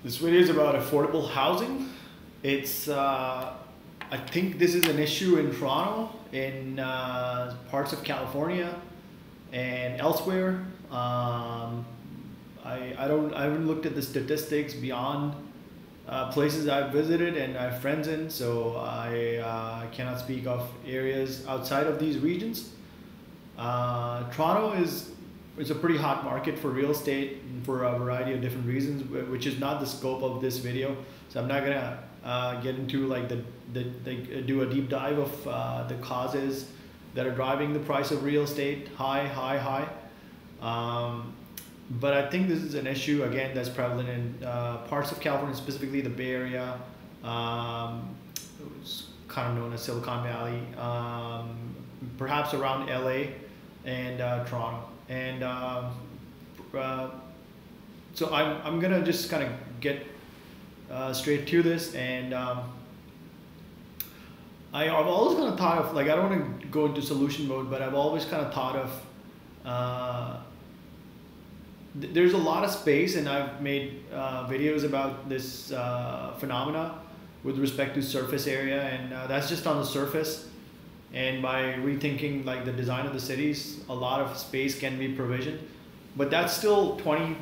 This video is about affordable housing. I think this is an issue in Toronto, in parts of California, and elsewhere. I haven't looked at the statistics beyond places I've visited and I have friends in, so I cannot speak of areas outside of these regions. Toronto is a pretty hot market for real estate for a variety of different reasons, which is not the scope of this video. So I'm not gonna get into like do a deep dive of the causes that are driving the price of real estate high. But I think this is an issue again that's prevalent in parts of California, specifically the Bay Area. It's kind of known as Silicon Valley, perhaps around LA and Toronto. And so I'm gonna just kind of get straight to this. And I've always kind of thought of, like, I don't want to go into solution mode, but I've always kind of thought of there's a lot of space, and I've made videos about this phenomena with respect to surface area, and that's just on the surface. And by rethinking like the design of the cities, a lot of space can be provisioned, but that's still 20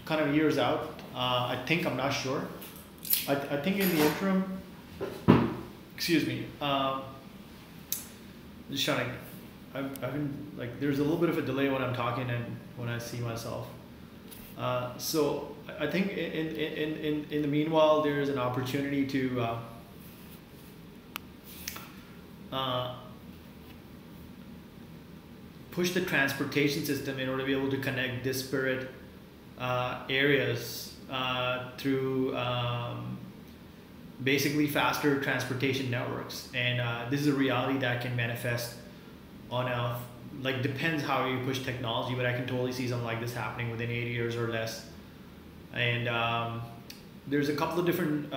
kind of years out. I think, I'm not sure. I think in the interim, excuse me, just trying to, I've been like, there's a little bit of a delay when I'm talking and when I see myself. So I think in the meanwhile, there's an opportunity to push the transportation system in order to be able to connect disparate areas through basically faster transportation networks. And this is a reality that can manifest on a, like, depends how you push technology, but I can totally see something like this happening within 8 years or less. And there's a couple of different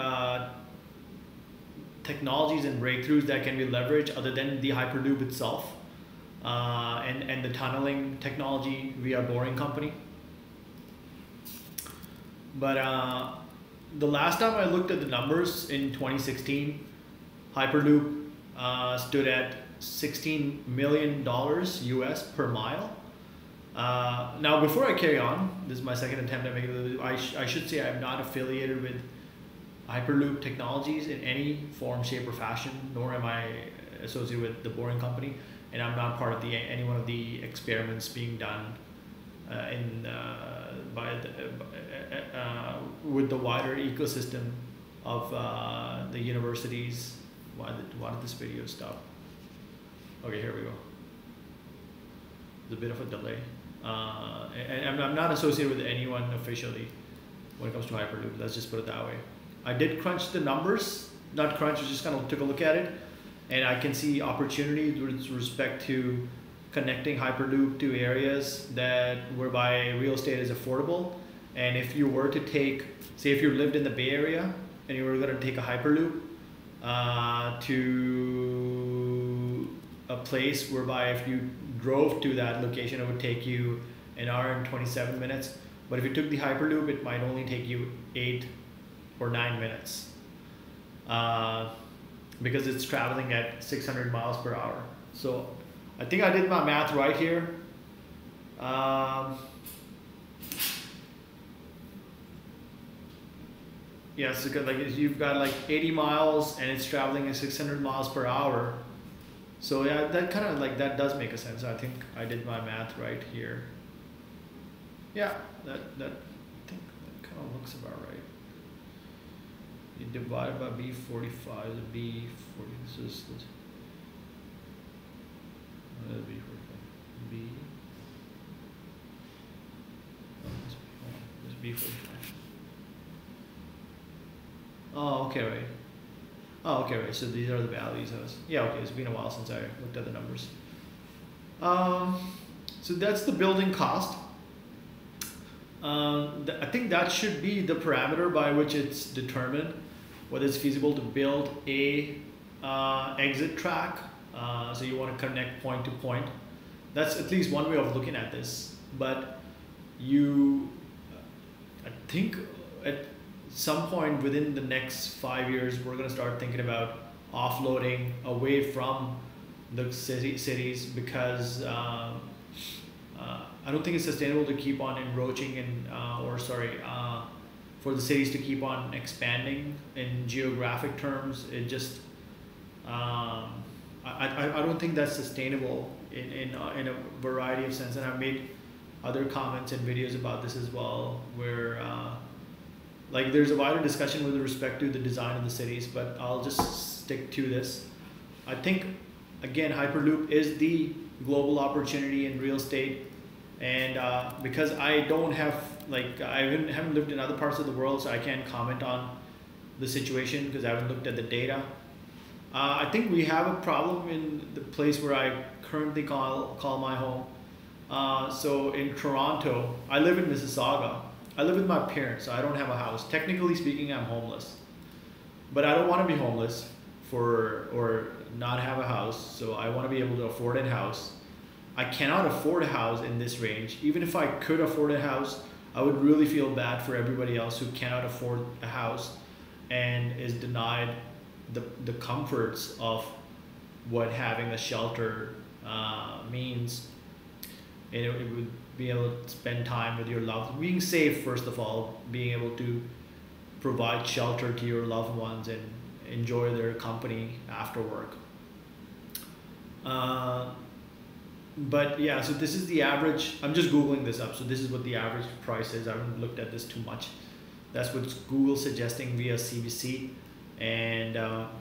technologies and breakthroughs that can be leveraged other than the Hyperloop itself. And the tunneling technology via Boring Company. But the last time I looked at the numbers in 2016, Hyperloop stood at $16 million US per mile. Now, before I carry on, this is my second attempt at making it. I should say I'm not affiliated with Hyperloop Technologies in any form, shape, or fashion, nor am I associated with the Boring Company. And I'm not part of any one of the experiments being done with the wider ecosystem of the universities. Why did this video stop? Okay, here we go. There's a bit of a delay. And I'm not associated with anyone officially when it comes to Hyperloop. Let's just put it that way. I did crunch the numbers, not crunch, I just kind of took a look at it. And I can see opportunity with respect to connecting Hyperloop to areas whereby real estate is affordable. And if you were to take, say if you lived in the Bay Area and you were going to take a Hyperloop to a place whereby if you drove to that location, it would take you an hour and 27 minutes. But if you took the Hyperloop, it might only take you 8 or 9 minutes. Because it's traveling at 600 miles per hour. So I think I did my math right here. Yes, because like you've got like 80 miles and it's traveling at 600 miles per hour. So yeah, that kind of like, that does make a sense. I think I did my math right here. Yeah, I think that kind of looks about right. You divide by B45, the B40, this is B45, B, oh, this B45. Oh, okay, right. Oh, okay, right, so these are the values. Yeah, okay, it's been a while since I looked at the numbers. So that's the building cost. I think that should be the parameter by which it's determined whether it's feasible to build a exit track. So you want to connect point to point. That's at least one way of looking at this. But I think some point within the next 5 years, we're going to start thinking about offloading away from the cities because I don't think it's sustainable to keep on encroaching and for the cities to keep on expanding in geographic terms. It just I don't think that's sustainable in a variety of sense, and I've made other comments and videos about this as well, where like there's a wider discussion with respect to the design of the cities, but I'll just stick to this. I think again, Hyperloop is the global opportunity in real estate, and because I don't have I haven't lived in other parts of the world, so I can't comment on the situation because I haven't looked at the data. I think we have a problem in the place where I currently call my home. So in Toronto, I live in Mississauga. I live with my parents, so I don't have a house. Technically speaking, I'm homeless. But I don't want to be homeless or not have a house, so I want to be able to afford a house. I cannot afford a house in this range. Even if I could afford a house, I would really feel bad for everybody else who cannot afford a house and is denied the comforts of what having a shelter means. And it would be able to spend time with your loved ones, being safe first of all, being able to provide shelter to your loved ones and enjoy their company after work. But yeah, so this is the average. I'm just Googling this up. So this is what the average price is. I haven't looked at this too much. That's what Google's suggesting via CBC, and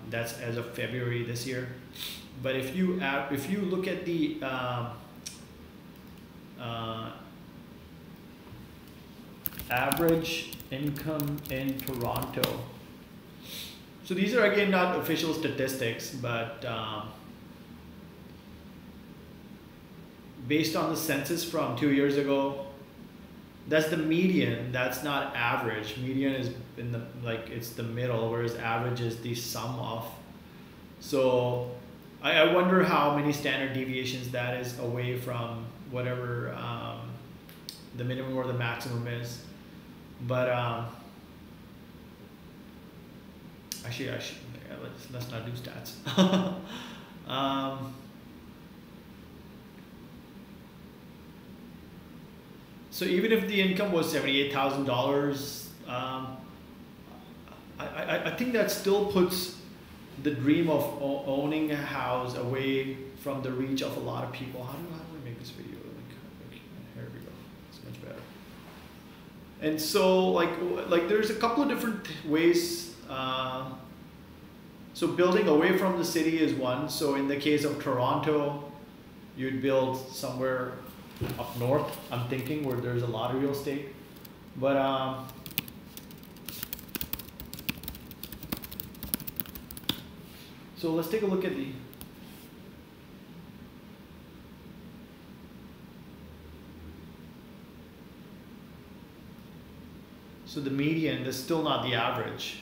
that's as of February this year. But if you look at the average income in Toronto, so these are again not official statistics, but based on the census from 2 years ago, that's the median. That's not average. Median is in the it's the middle, whereas average is the sum of. So I wonder how many standard deviations that is away from whatever the minimum or the maximum is. But actually, let's not do stats. So even if the income was $78,000, I think that still puts the dream of owning a house away from the reach of a lot of people. How do I make this video? Okay, here we go. It's much better. And so like there's a couple of different ways. So building away from the city is one. So in the case of Toronto, you'd build somewhere up north, I'm thinking, where there's a lot of real estate. But so let's take a look at the median. That's still not the average.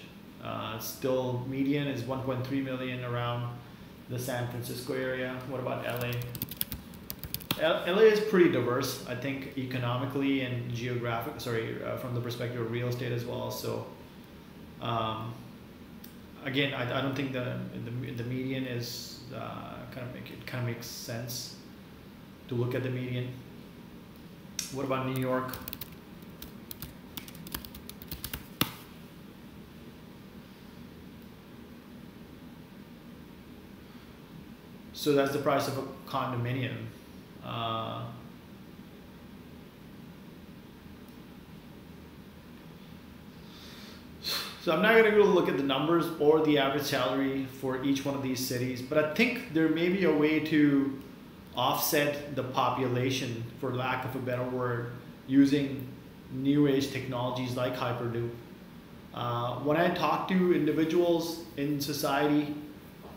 Still median is 1.3 million around the San Francisco area. What about LA? LA is pretty diverse, I think, economically and from the perspective of real estate as well. So again, I don't think the median is kind of makes sense to look at the median. What about New York? So that's the price of a condominium. So I'm not going to go look at the numbers or the average salary for each one of these cities, but I think there may be a way to offset the population, for lack of a better word, using new age technologies like Hyperloop. When I talk to individuals in society,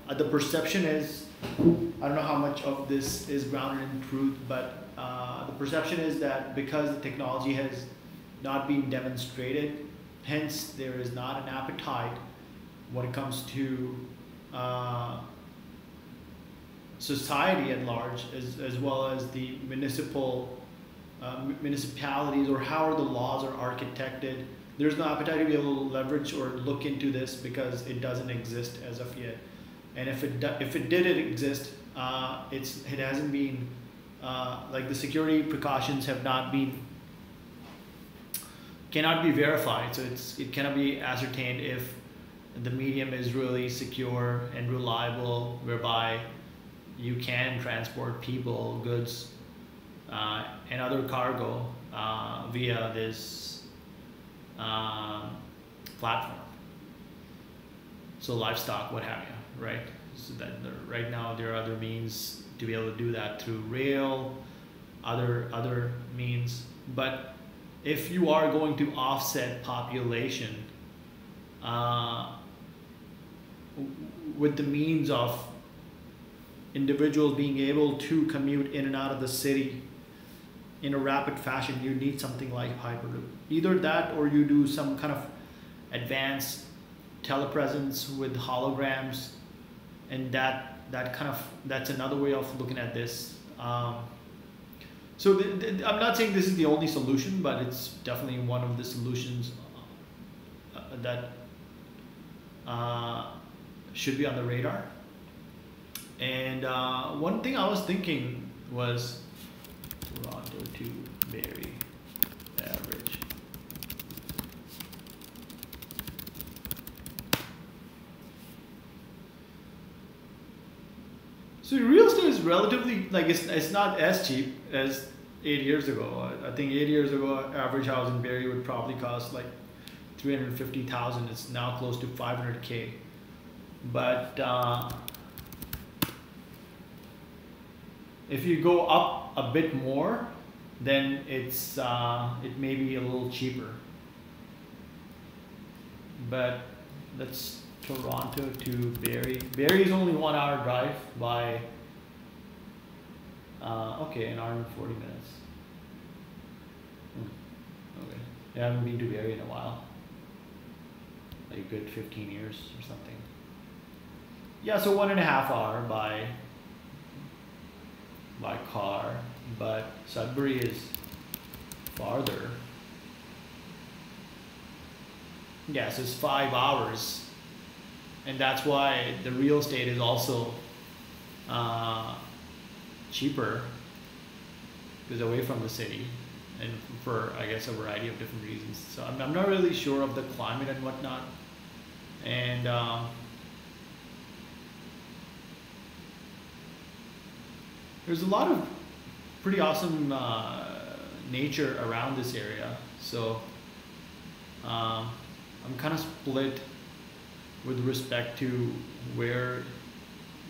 the perception is, I don't know how much of this is grounded in truth, but the perception is that because the technology has not been demonstrated, hence there is not an appetite when it comes to society at large, as well as the municipal municipalities, or how the laws are architected. There's no appetite to be able to leverage or look into this because it doesn't exist as of yet. And if it did exist, it hasn't been like the security precautions have not been cannot be verified. So it cannot be ascertained if the medium is really secure and reliable, whereby you can transport people, goods, and other cargo via this platform. So livestock, what have you, right? So that right now there are other means to be able to do that through rail, other means. But if you are going to offset population with the means of individuals being able to commute in and out of the city in a rapid fashion, you need something like Hyperloop. Either that, or you do some kind of advanced telepresence with holograms, and that's another way of looking at this. So I'm not saying this is the only solution, but it's definitely one of the solutions that should be on the radar. And one thing I was thinking was Toronto to Barrie average. So real estate is relatively, like, it's not as cheap as 8 years ago. I think 8 years ago, average house in Barrie would probably cost like 350,000. It's now close to 500K. But if you go up a bit more, then it may be a little cheaper. But that's Toronto to Barrie. Barrie is only 1 hour drive by, okay, an hour and 40 minutes. Okay, I haven't been to Barrie in a while, like a good 15 years or something. Yeah, so 1.5 hour by car, but Sudbury is farther. Yeah, so it's 5 hours. And that's why the real estate is also cheaper, because away from the city, and for, I guess, a variety of different reasons. So I'm not really sure of the climate and whatnot. And there's a lot of pretty awesome nature around this area. So I'm kind of split with respect to where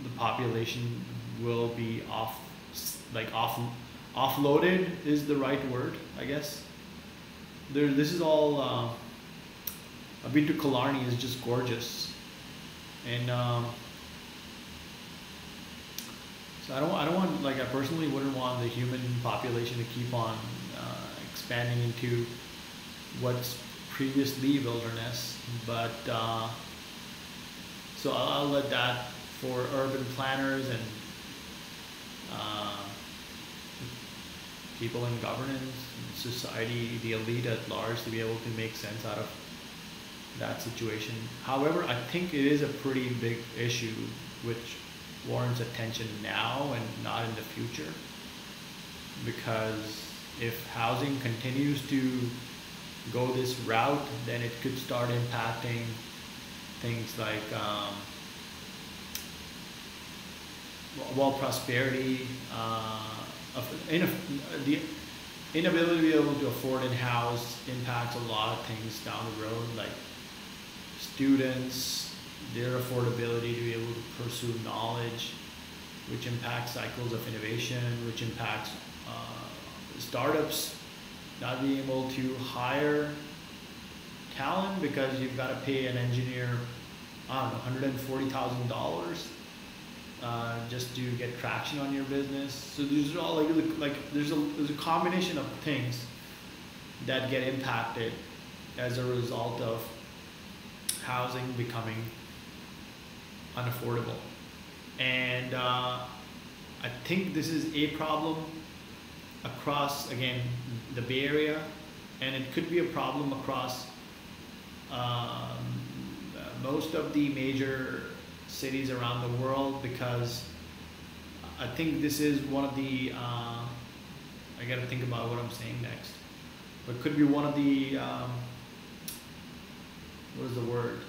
the population will be offloaded is the right word, I guess. This is all, I've been to Killarney, is just gorgeous. And so I don't want, like, I personally wouldn't want the human population to keep on expanding into what's previously wilderness, but so I'll let that for urban planners and people in governance, society, the elite at large, to be able to make sense out of that situation. However, I think it is a pretty big issue which warrants attention now and not in the future, because if housing continues to go this route, then it could start impacting things like prosperity, the inability to be able to afford and house impacts a lot of things down the road, like students, their affordability to be able to pursue knowledge, which impacts cycles of innovation, which impacts startups not being able to hire talent because you've got to pay an engineer, I don't know, $140,000 just to get traction on your business. So these are all there's a combination of things that get impacted as a result of housing becoming unaffordable. And I think this is a problem across, again, the Bay Area, and it could be a problem across most of the major cities around the world, because I think this is one of the, I gotta think about what I'm saying next, but it could be one of the, what is the word?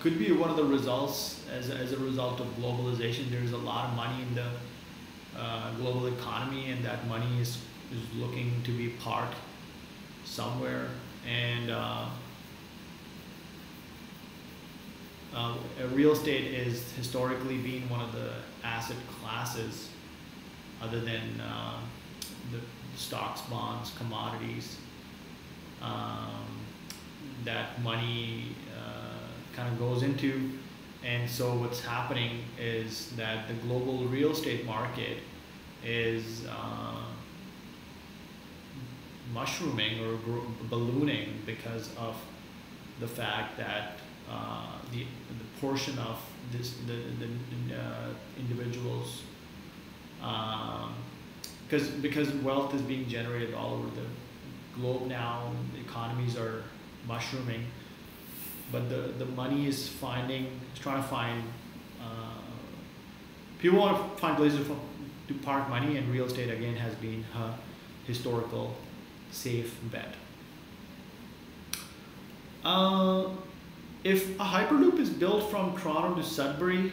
Could be one of the results as a result of globalization. There's a lot of money in the global economy, and that money is looking to be parked somewhere. And real estate is historically being one of the asset classes, other than the stocks, bonds, commodities, that money kind of goes into. And so what's happening is that the global real estate market is mushrooming or ballooning because of the fact that the portion of the individuals, because wealth is being generated all over the globe now, the economies are mushrooming, but the money is trying to find, people want to find places to park money, and real estate again has been a historical safe bet. If a Hyperloop is built from Toronto to Sudbury,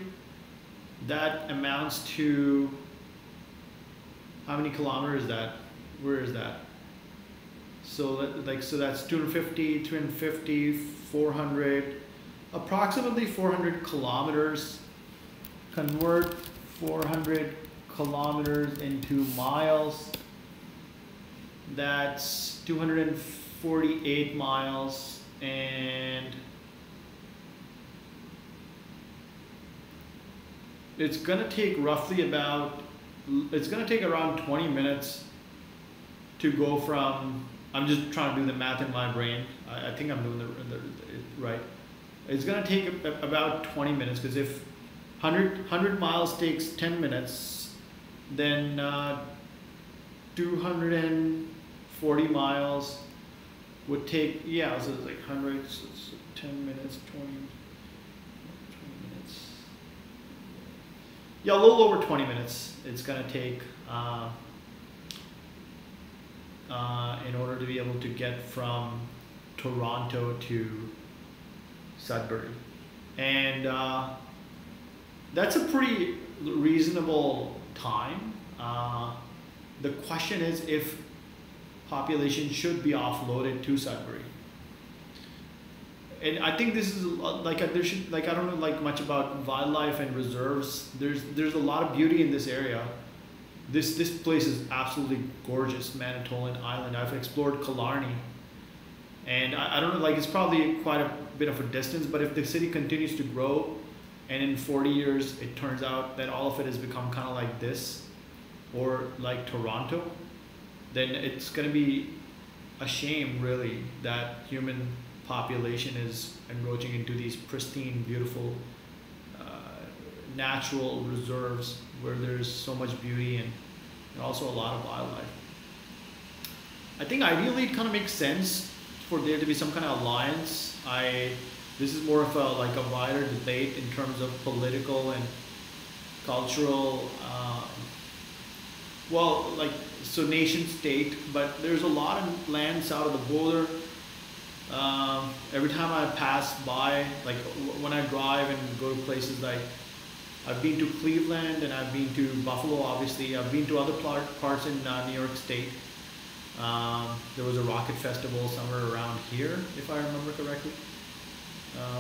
that amounts to, how many kilometers is that? Where is that? So so that's 250, 350, 400, approximately 400 kilometers. Convert 400 kilometers into miles. That's 248 miles, and it's gonna take around 20 minutes to go from, I'm just trying to do the math in my brain. I think I'm doing the right. It's gonna take about 20 minutes, because if 100 miles takes 10 minutes, then 240 miles would take, yeah, so it's like 100, so it's 10 minutes, 20 minutes. Yeah, a little over 20 minutes it's gonna take in order to be able to get from Toronto to Sudbury. And that's a pretty reasonable time. The question is if population should be offloaded to Sudbury. And I think this is like there should, like, I don't know like much about wildlife and reserves. There's a lot of beauty in this area. This place is absolutely gorgeous, Manitoulin Island. I've explored Killarney, and I don't know, like, it's probably quite a bit of a distance, but if the city continues to grow and in 40 years it turns out that all of it has become kind of like this, or like Toronto, then it's going to be a shame really that human population is encroaching into these pristine, beautiful natural reserves where there's so much beauty and also a lot of wildlife. I think ideally it kind of makes sense for there to be some kind of alliance. This is more of a wider debate in terms of political and cultural, so nation state, but there's a lot of land south of the border. Every time I pass by, like when I drive and go to places like, I've been to Cleveland and I've been to Buffalo, obviously. I've been to other parts in New York State. There was a rocket festival somewhere around here, if I remember correctly.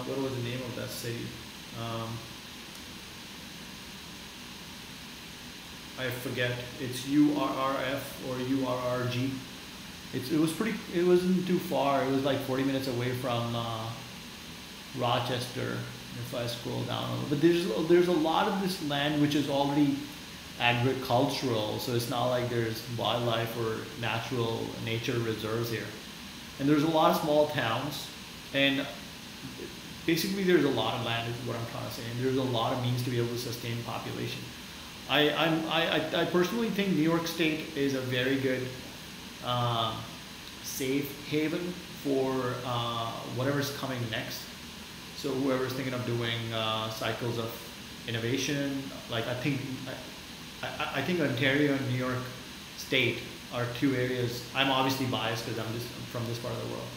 What was the name of that city? I forget. It's URRF or URRG. It wasn't too far. It was like 40 minutes away from Rochester, if I scroll down a little. But there's a lot of this land which is already agricultural, so it's not like there's wildlife or nature reserves here. And there's a lot of small towns, and basically there's a lot of land is what I'm trying to say, and there's a lot of means to be able to sustain population. I personally think New York State is a very good safe haven for whatever's coming next. So whoever's thinking of doing cycles of innovation, like I think Ontario and New York State are two areas. I'm obviously biased because I'm just from this part of the world,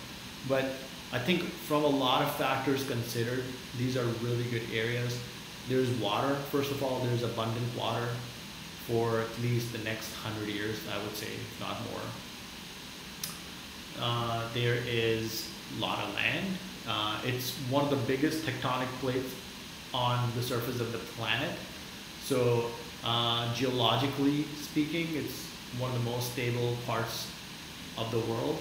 but I think from a lot of factors considered, these are really good areas. There's water, first of all, there's abundant water for at least the next 100 years, I would say, if not more. There is a lot of land. It's one of the biggest tectonic plates on the surface of the planet. So geologically speaking, it's one of the most stable parts of the world.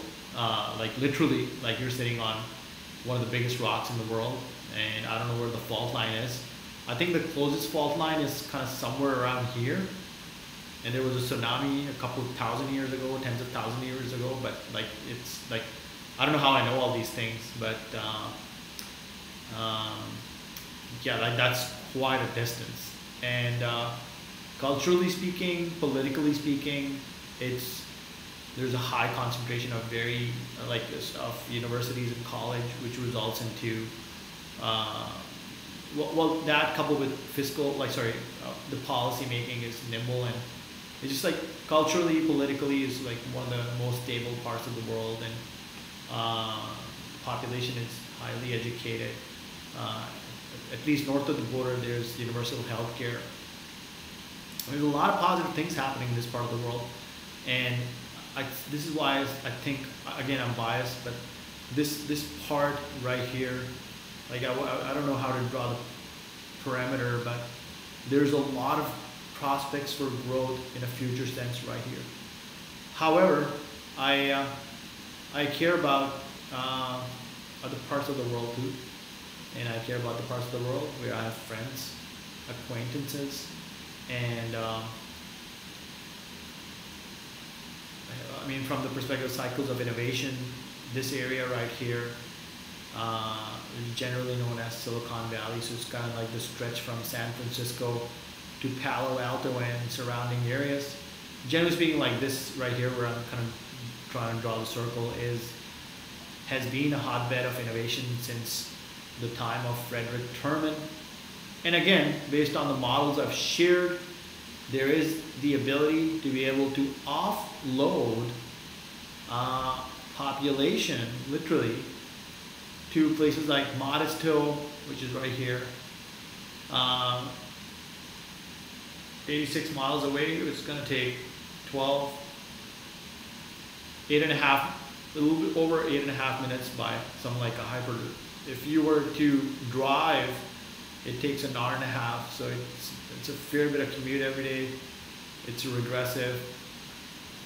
Like literally, like you're sitting on one of the biggest rocks in the world, and I don't know where the fault line is. I think the closest fault line is kind of somewhere around here. And there was a tsunami a couple of thousand years ago, tens of thousands of years ago, but like it's like, I don't know how I know all these things, but yeah, like that's quite a distance. And culturally speaking, politically speaking, there's a high concentration of of universities and college, which results into well, that coupled with the policy making is nimble, and it's just like culturally, politically is like one of the most stable parts of the world, and population is highly educated. At least north of the border, there's universal health care. There's a lot of positive things happening in this part of the world, and this is why I think, again, I'm biased, but this part right here, like I don't know how to draw the parameter, but there's a lot of prospects for growth in a future sense right here. However, I care about other parts of the world too, and I care about the parts of the world where I have friends, acquaintances, and I mean, from the perspective of cycles of innovation, this area right here, generally known as Silicon Valley, so it's kind of like the stretch from San Francisco to Palo Alto and surrounding areas. Generally speaking, like this right here, where I'm kind of trying to draw the circle, has been a hotbed of innovation since the time of Frederick Terman. And again, based on the models I've shared, there is the ability to be able to offload population, literally, to places like Modesto, which is right here, 86 miles away. It's going to take 8.5, a little bit over 8.5 minutes by something like a Hyperloop. If you were to drive, it takes an hour and a half, so it's a fair bit of commute every day. It's regressive.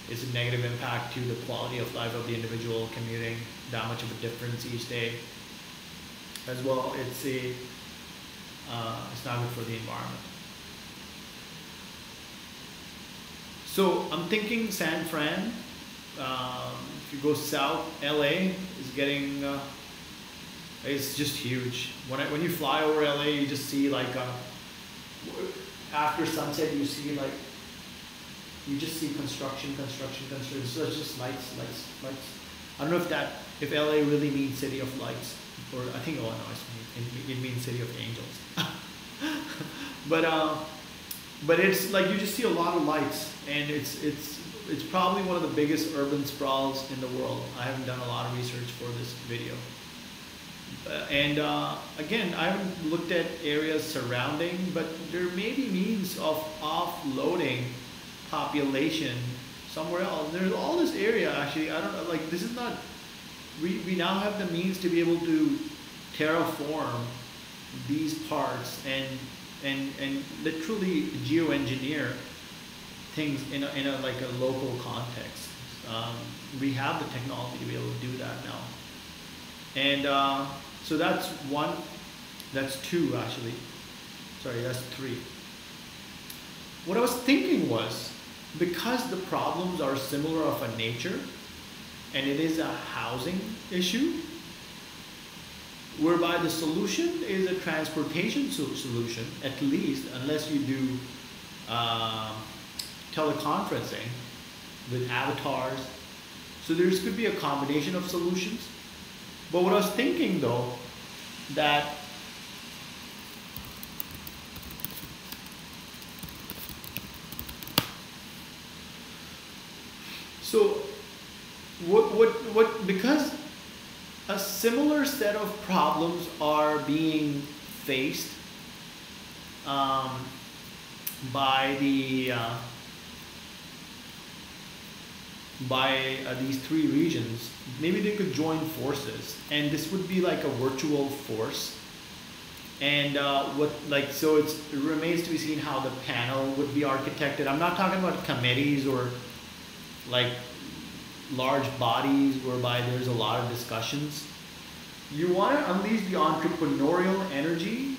It's a negative impact to the quality of life of the individual commuting, that much of a difference each day. As well, it's not good for the environment. So I'm thinking San Fran. If you go south, LA is getting, it's just huge. When you fly over LA, you just see like, after sunset, you just see construction. So it's just lights. I don't know if LA really means city of lights, or I think, oh no, it means city of angels. But it's like you just see a lot of lights, and it's probably one of the biggest urban sprawls in the world. I haven't done a lot of research for this video. And again, I haven't looked at areas surrounding, but there may be means of offloading population somewhere else. There's all this area, actually, I don't know, like this is not, we now have the means to be able to terraform these parts and literally geoengineer things in a like a local context. We have the technology to be able to do that now. And so that's one, that's two actually. Sorry, that's three. What I was thinking was, because the problems are similar of a nature, and it is a housing issue, whereby the solution is a transportation solution, at least, unless you do teleconferencing with avatars. So there could be a combination of solutions. But what I was thinking though, that so because a similar set of problems are being faced by these three regions, maybe they could join forces, and this would be like a virtual force. And so it remains to be seen how the panel would be architected. I'm not talking about committees or like large bodies whereby there's a lot of discussions. You want to unleash the entrepreneurial energy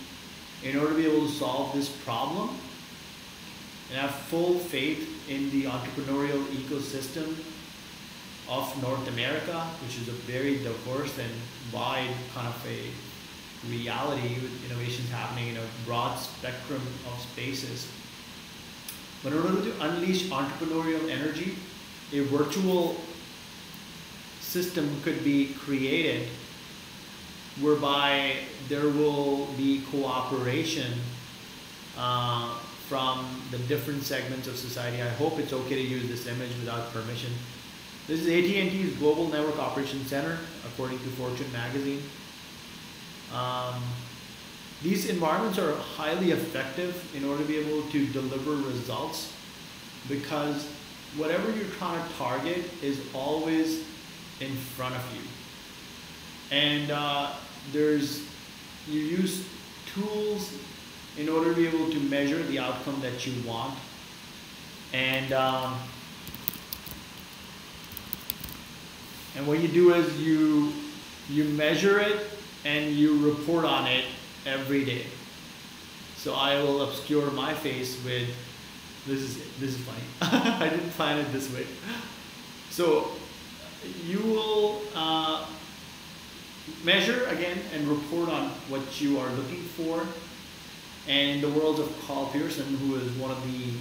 in order to be able to solve this problem and have full faith in the entrepreneurial ecosystem of North America, which is a very diverse and wide kind of a reality with innovations happening in a broad spectrum of spaces. But in order to unleash entrepreneurial energy, a virtual system could be created whereby there will be cooperation from the different segments of society. I hope it's okay to use this image without permission. This is AT&T's Global Network Operations Center, according to Fortune magazine. These environments are highly effective in order to be able to deliver results, because whatever you're trying to target is always in front of you. And you use tools in order to be able to measure the outcome that you want. And what you do is you measure it and you report on it every day. So I will obscure my face with, this is funny. I didn't plan it this way. So you will measure again and report on what you are looking for. And in the world of Carl Pearson, who is one of the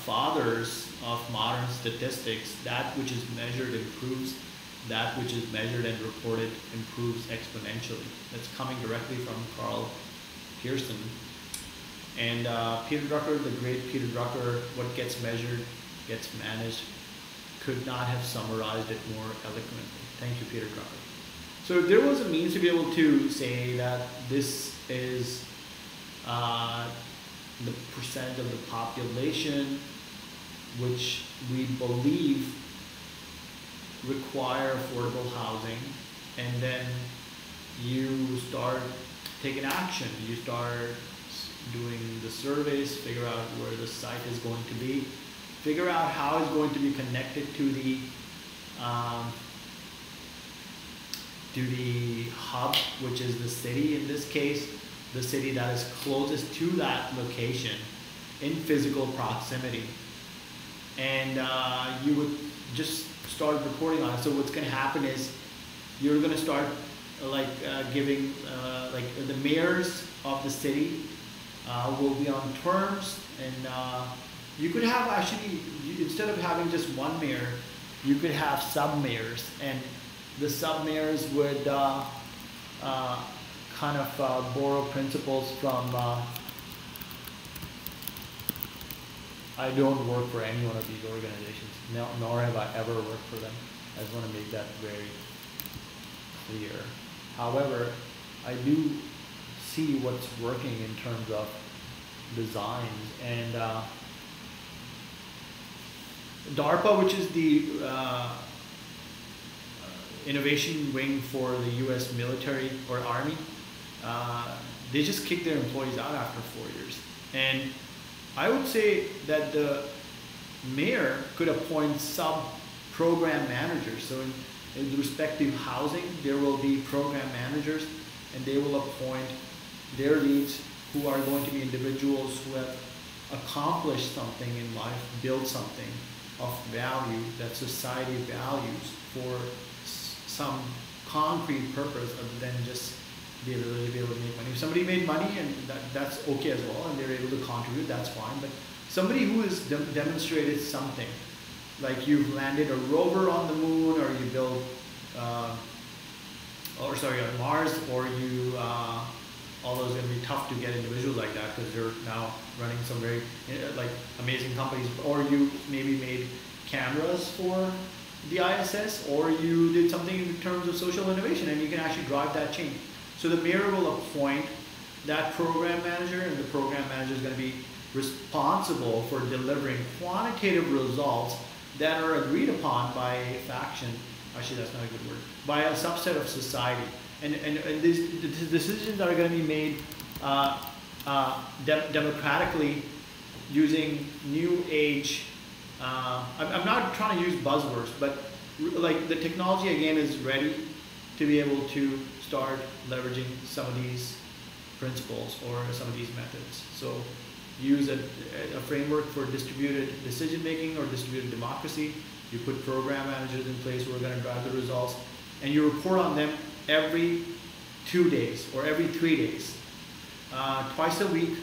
fathers of modern statistics, that which is measured improves, that which is measured and reported improves exponentially. That's coming directly from Carl Pearson. And Peter Drucker, the great Peter Drucker, what gets measured gets managed, could not have summarized it more eloquently. Thank you, Peter Drucker. So if there was a means to be able to say that this is the percent of the population which we believe require affordable housing, and then you start taking action, you start doing the surveys, figure out where the site is going to be, figure out how it's going to be connected to the hub, which is the city in this case, the city that is closest to that location in physical proximity. And you would just start reporting on it. So what's going to happen is you're going to start giving the mayors of the city will be on terms, and you could have actually, instead of having just one mayor, you could have sub-mayors, and the sub-mayors would kind of borrow principles from, I don't work for any one of these organizations, nor have I ever worked for them. I just want to make that very clear. However, I do see what's working in terms of designs, and DARPA, which is the innovation wing for the US military or army, they just kick their employees out after 4 years. And I would say that the mayor could appoint sub-program managers. So in the respective housing, there will be program managers, and they will appoint their leads, who are going to be individuals who have accomplished something in life, built something of value that society values for some concrete purpose other than just be able to make money. If somebody made money, and that's okay as well, and they're able to contribute, that's fine. But somebody who has demonstrated something like you've landed a rover on the moon, or you build, or sorry, on Mars, or you, although it's going to be tough to get individuals like that because they're now running some very like amazing companies, or you maybe made cameras for the ISS, or you did something in terms of social innovation, and you can actually drive that change. So the mayor will appoint that program manager, and the program manager is going to be responsible for delivering quantitative results that are agreed upon by a faction, actually that's not a good word, by a subset of society. And these decisions are going to be made democratically using new age, I'm not trying to use buzzwords, but like the technology again is ready to be able to start leveraging some of these principles or some of these methods. So use a framework for distributed decision making or distributed democracy. You put program managers in place who are going to drive the results, and you report on them every 2 days or every 3 days. Twice a week,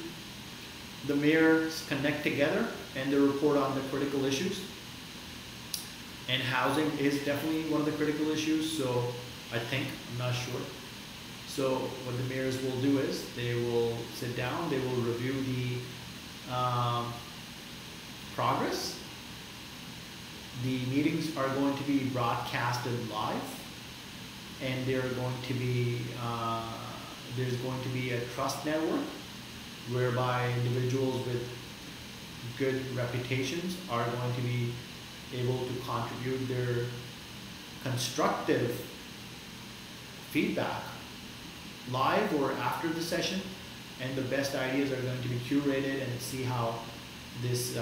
the mayors connect together and they report on the critical issues. And housing is definitely one of the critical issues, so I think, I'm not sure. So what the mayors will do is they will sit down, they will review the progress. The meetings are going to be broadcasted live, and they're going to be, there's going to be a trust network whereby individuals with good reputations are going to be able to contribute their constructive feedback live or after the session, and the best ideas are going to be curated and see how this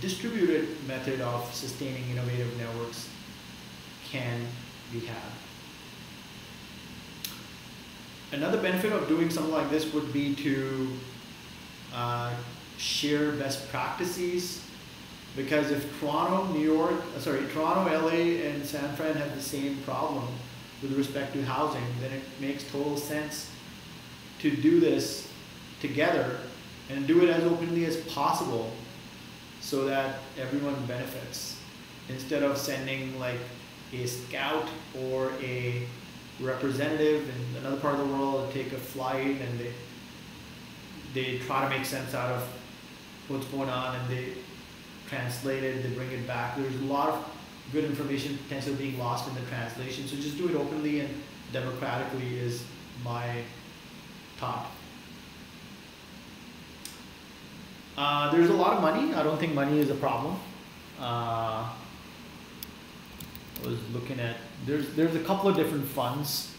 distributed method of sustaining innovative networks can be had. Another benefit of doing something like this would be to share best practices, because if Toronto, Toronto, LA, and San Fran have the same problem with respect to housing, then it makes total sense to do this together and do it as openly as possible so that everyone benefits, instead of sending like a scout or a representative in another part of the world to take a flight and they try to make sense out of what's going on, and they translate it, they bring it back. There's a lot of good information potentially being lost in the translation, so just do it openly and democratically is my thought. There's a lot of money. I don't think money is a problem. I was looking at, there's a couple of different funds,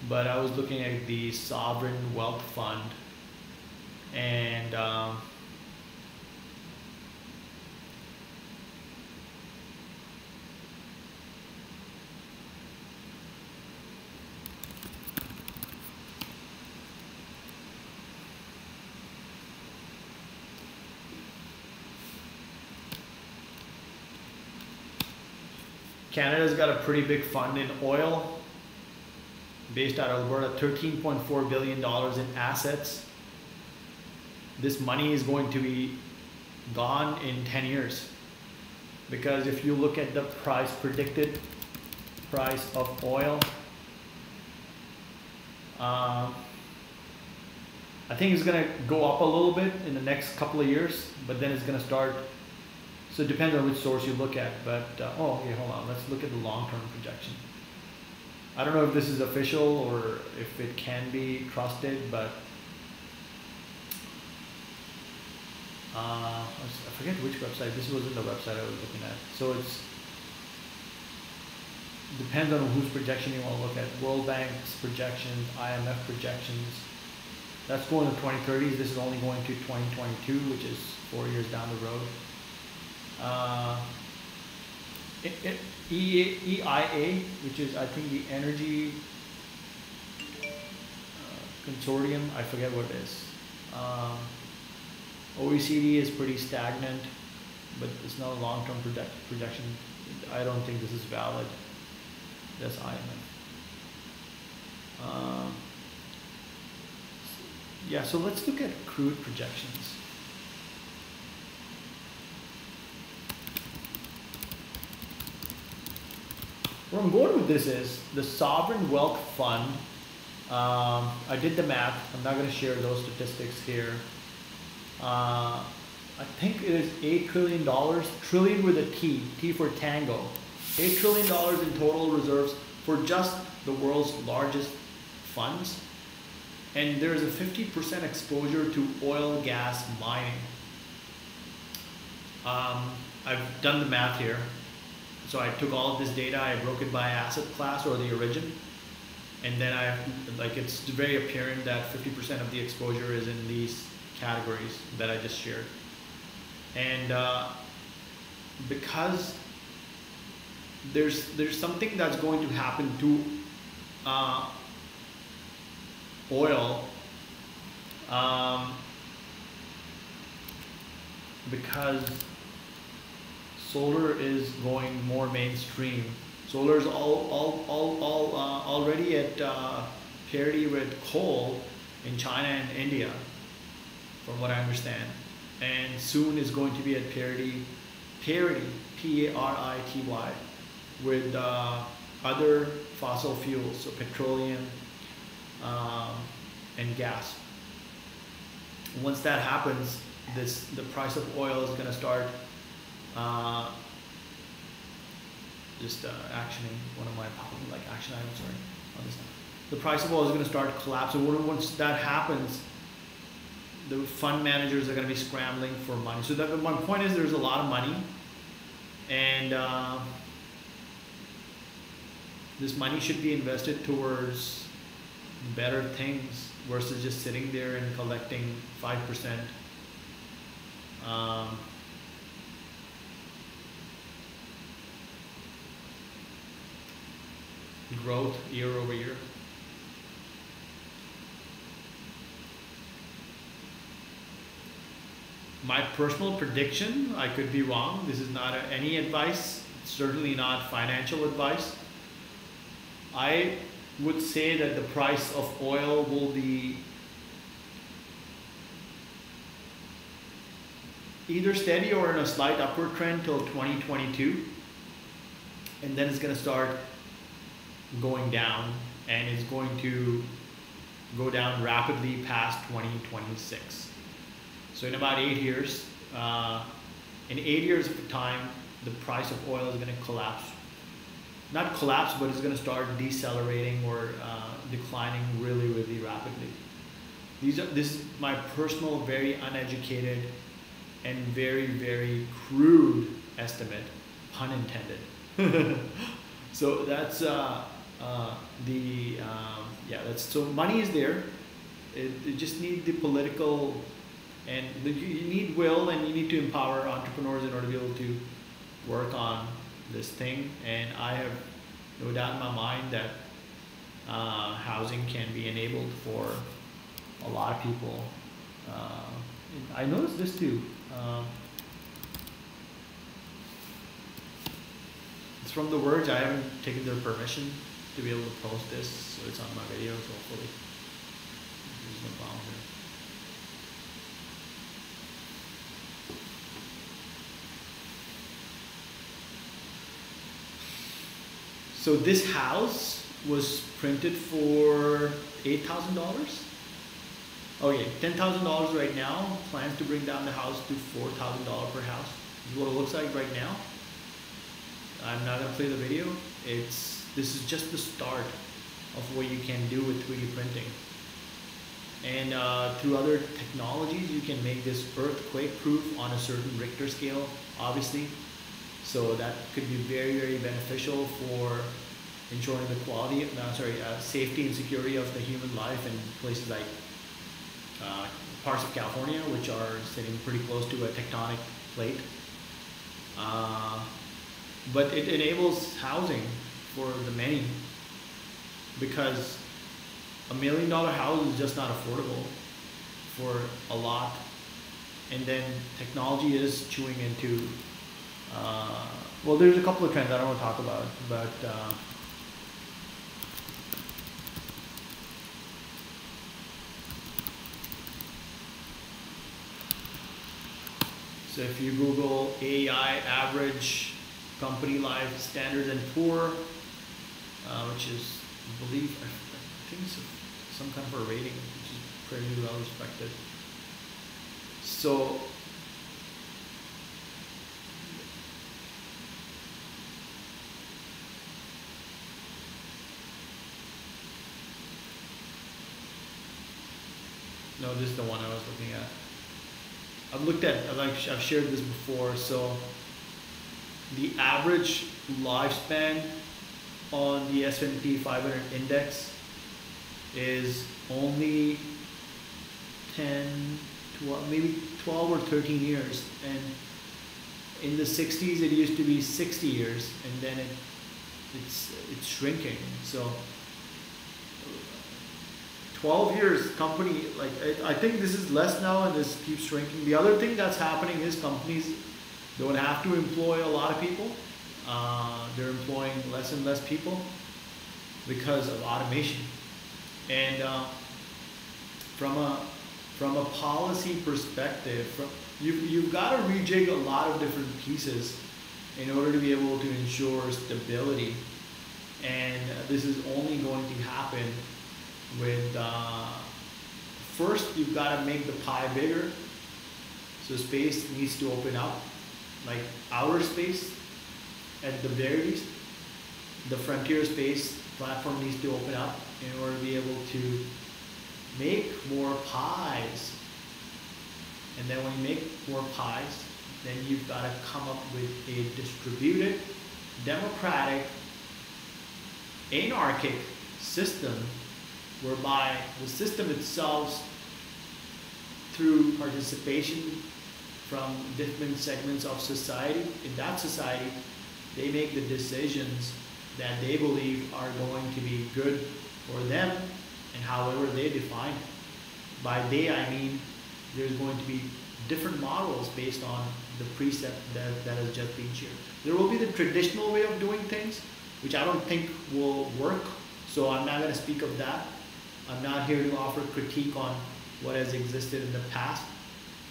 but I was looking at the Sovereign Wealth Fund, and Canada's got a pretty big fund in oil based out of Alberta, $13.4 billion in assets. This money is going to be gone in 10 years. Because if you look at the price, predicted price of oil, I think it's going to go up a little bit in the next couple of years, but then it's going to start. So it depends on which source you look at, but, oh, okay, hold on, let's look at the long-term projection. I don't know if this is official or if it can be trusted, but I forget which website, this wasn't the website I was looking at. So it's, depends on whose projection you want to look at. World Bank's projections, IMF projections, that's going to 2030s, this is only going to 2022, which is 4 years down the road. EIA, which is I think the Energy Consortium, I forget what it is. OECD is pretty stagnant, but it's not a long-term projection. I don't think this is valid. That's IMF. Yeah, so let's look at crude projections. Where I'm going with this is the sovereign wealth fund. I did the math. I'm not going to share those statistics here. I think it is $8 trillion, trillion with a T, T for tango. $8 trillion in total reserves for just the world's largest funds. And there's a 50% exposure to oil, gas, mining. I've done the math here. So I took all of this data, I broke it by asset class or the origin. And then it's very apparent that 50% of the exposure is in these categories that I just shared. And because there's something that's going to happen to oil, because solar is going more mainstream. Solar is already at parity with coal in China and India, from what I understand, and soon is going to be at parity, P-A-R-I-T-Y, with other fossil fuels, so petroleum and gas. Once that happens, the price of oil is going to start actioning one of my action items. Sorry, on this. The price of oil is going to start collapsing. Once that happens, the fund managers are going to be scrambling for money. So that my point is, there's a lot of money, and this money should be invested towards better things versus just sitting there and collecting 5%. Growth year over year. My personal prediction, I could be wrong, this is not any advice, certainly not financial advice. I would say that the price of oil will be either steady or in a slight upward trend till 2022, and then it's going to start going down, and it's going to go down rapidly past 2026. So in about 8 years, in 8 years of time, the price of oil is going to collapse. Not collapse, but it's going to start decelerating or declining really, really rapidly. This is my personal, very uneducated and very, very crude estimate, pun intended. So that's so money is there. It just needs the political, and you need will, and you need to empower entrepreneurs in order to be able to work on this thing. And I have no doubt in my mind that housing can be enabled for a lot of people. I noticed this too. It's from The Verge. I haven't taken their permission to be able to post this, so it's on my video, so hopefully there's no problem here. So this house was printed for $8,000. Okay, $10,000 right now. Plans to bring down the house to $4,000 per house. This is what it looks like right now. I'm not gonna play the video. This is just the start of what you can do with 3D printing. And through other technologies, you can make this earthquake proof on a certain Richter scale, obviously. So that could be very, very beneficial for ensuring the quality, safety and security of the human life in places like parts of California, which are sitting pretty close to a tectonic plate. But it enables housing for the many, because $1 million house is just not affordable for a lot. And then technology is chewing into, well, there's a couple of trends I don't want to talk about, but so if you Google AI average company life Standard & Poor, which is, I believe, I think it's some kind of a rating, which is pretty well respected. So no, this is the one I was looking at. I've shared this before. So the average lifespan on the S&P 500 index is only 10, 12, maybe 12 or 13 years. And in the 60s, it used to be 60 years, and then it's shrinking. So 12 years company, like I think this is less now and this keeps shrinking. The other thing that's happening is companies don't have to employ a lot of people. They're employing less and less people because of automation. And from a policy perspective, you've got to rejig a lot of different pieces in order to be able to ensure stability. And this is only going to happen with, first you've got to make the pie bigger. So space needs to open up, like outer space at the very least. The frontier space platform needs to open up in order to be able to make more pies. And then when you make more pies, then you've got to come up with a distributed, democratic, anarchic system whereby the system itself, through participation from different segments of society, in that society, they make the decisions that they believe are going to be good for them and however they define it. By they, I mean there's going to be different models based on the precept that has just been shared. There will be the traditional way of doing things, which I don't think will work, so I'm not going to speak of that. I'm not here to offer critique on what has existed in the past.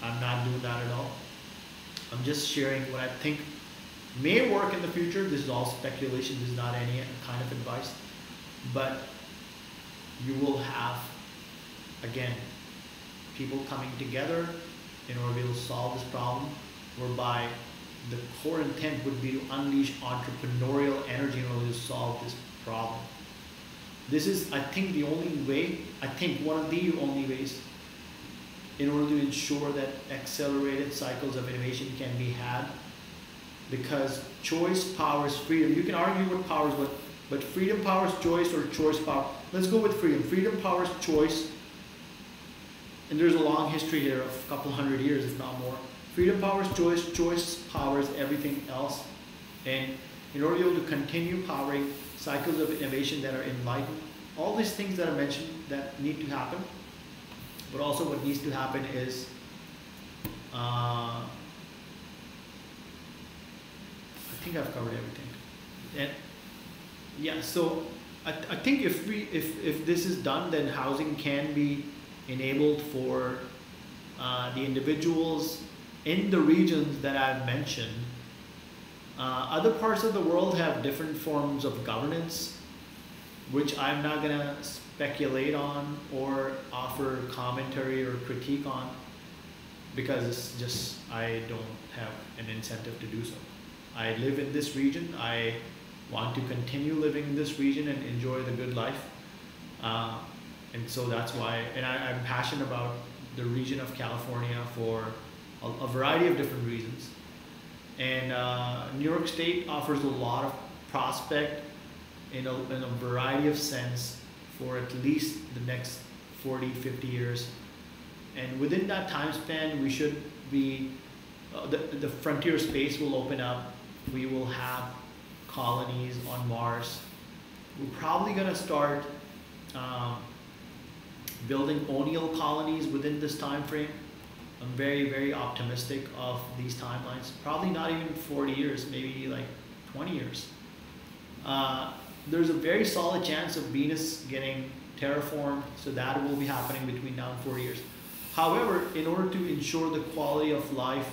I'm not doing that at all. I'm just sharing what I think may work in the future. This is all speculation. This is not any kind of advice. But you will have, again, people coming together in order to be able to solve this problem, whereby the core intent would be to unleash entrepreneurial energy in order to solve this problem. This is, I think, the only way, one of the only ways in order to ensure that accelerated cycles of innovation can be had, because choice powers freedom. You can argue what powers what, but freedom powers choice or choice power. Let's go with freedom. Freedom powers choice, and there's a long history here of a couple hundred years, if not more. Freedom powers choice, choice powers everything else. And in order to be able to continue powering cycles of innovation that are enlightened, all these things that are mentioned that need to happen, but also what needs to happen is I think I've covered everything. And yeah, so I think if this is done, then housing can be enabled for the individuals in the regions that I've mentioned. Other parts of the world have different forms of governance, which I'm not going to speculate on or offer commentary or critique on, because it's just, I don't have an incentive to do so. I live in this region. I want to continue living in this region and enjoy the good life. And so that's why, and I'm passionate about the region of California for a variety of different reasons. And New York State offers a lot of prospect in a variety of sense for at least the next 40, 50 years. And within that time span, we should be, the frontier space will open up. We will have colonies on Mars. We're probably going to start building O'Neill colonies within this time frame. I'm very, very optimistic of these timelines. Probably not even 40 years, maybe like 20 years. There's a very solid chance of Venus getting terraformed, so that will be happening between now and 40 years. However, in order to ensure the quality of life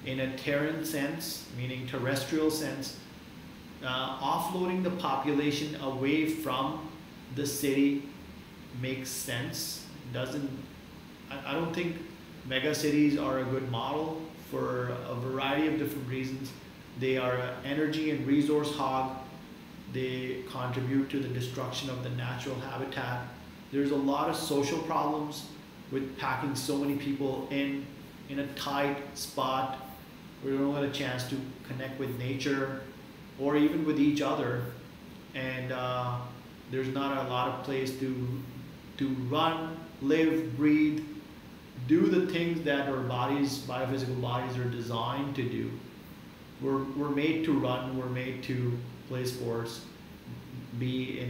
in a terran sense, meaning terrestrial sense, offloading the population away from the city makes sense. I don't think mega cities are a good model for a variety of different reasons. They are an energy and resource hog. They contribute to the destruction of the natural habitat. There's a lot of social problems with packing so many people in a tight spot where you don't get a chance to connect with nature or even with each other. And there's not a lot of place to run, live, breathe, do the things that our bodies, biophysical bodies, are designed to do. We're made to run, we're made to play sports, be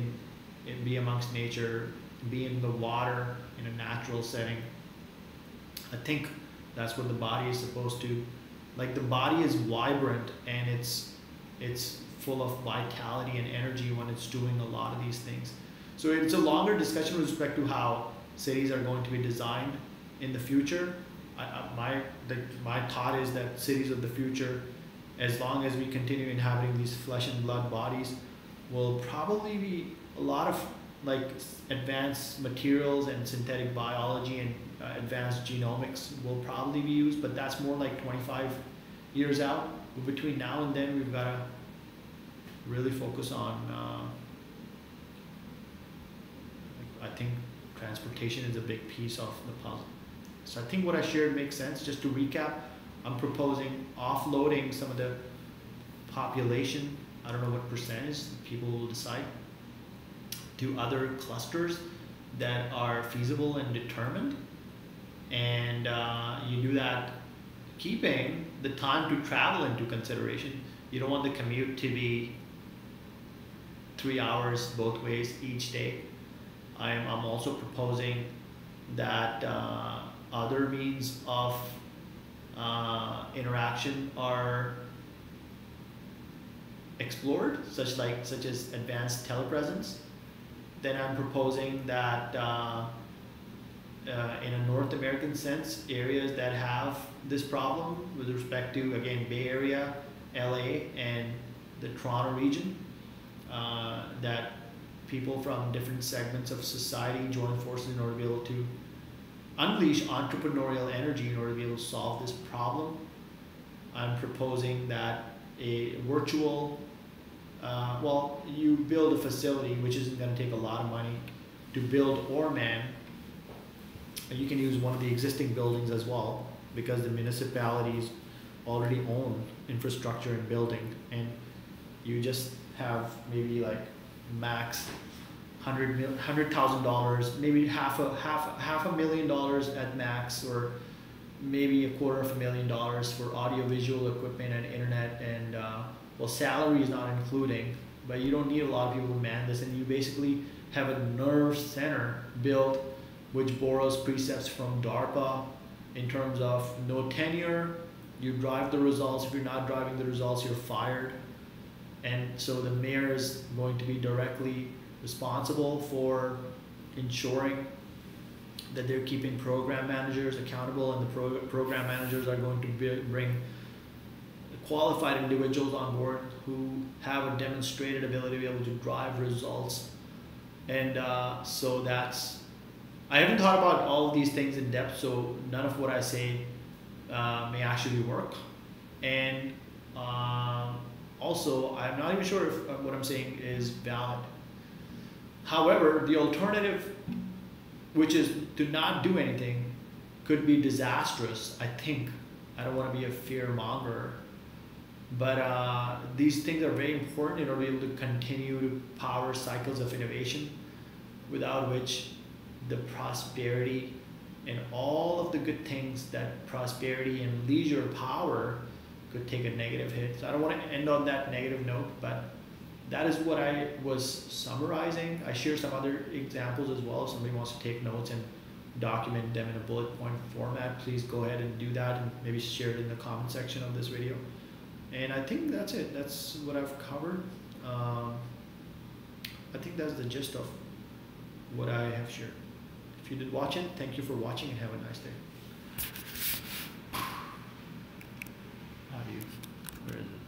amongst nature, be in the water in a natural setting. I think that's what the body is supposed to, like, the body is vibrant and it's full of vitality and energy when it's doing a lot of these things. So it's a longer discussion with respect to how cities are going to be designed in the future. My thought is that cities of the future, as long as we continue inhabiting these flesh and blood bodies, will probably be a lot of like advanced materials and synthetic biology and advanced genomics will probably be used, but that's more like 25 years out. But between now and then, we've got to really focus on, I think transportation is a big piece of the puzzle. So I think what I shared makes sense. Just to recap, I'm proposing offloading some of the population, I don't know what percentage, people will decide, to other clusters that are feasible and determined. And you do that keeping the time to travel into consideration. You don't want the commute to be 3 hours both ways each day. I'm also proposing that other means of interaction are explored, such as advanced telepresence. Then I'm proposing that in a North American sense, areas that have this problem with respect to, again, Bay Area, LA, and the Toronto region, that people from different segments of society join forces in order to be able to unleash entrepreneurial energy in order to be able to solve this problem. I'm proposing that a virtual, you build a facility which isn't going to take a lot of money to build or man. You can use one of the existing buildings as well, because the municipalities already own infrastructure and building, and you just have maybe like max $100,000, maybe half a million dollars at max, or maybe $250,000 for audiovisual equipment and internet, and salary is not including, but you don't need a lot of people to man this, and you basically have a nerve center built which borrows precepts from DARPA in terms of no tenure, you drive the results. If you're not driving the results, you're fired. And so the mayor is going to be directly responsible for ensuring that they're keeping program managers accountable, and the program managers are going to bring qualified individuals on board who have a demonstrated ability to be able to drive results. And so that's, I haven't thought about all of these things in depth, so none of what I say may actually work. And also, I'm not even sure if what I'm saying is valid. However, the alternative, which is to not do anything, could be disastrous, I think. I don't want to be a fear monger, but these things are very important in order to be able to continue to power cycles of innovation, without which the prosperity and all of the good things that prosperity and leisure power could take a negative hit. So I don't want to end on that negative note, but that is what I was summarizing. I share some other examples as well. If somebody wants to take notes and document them in a bullet point format, please go ahead and do that, and maybe share it in the comment section of this video. And I think that's it. That's what I've covered. I think that's the gist of what I have shared. If you did watch it, thank you for watching, and have a nice day. Where is it?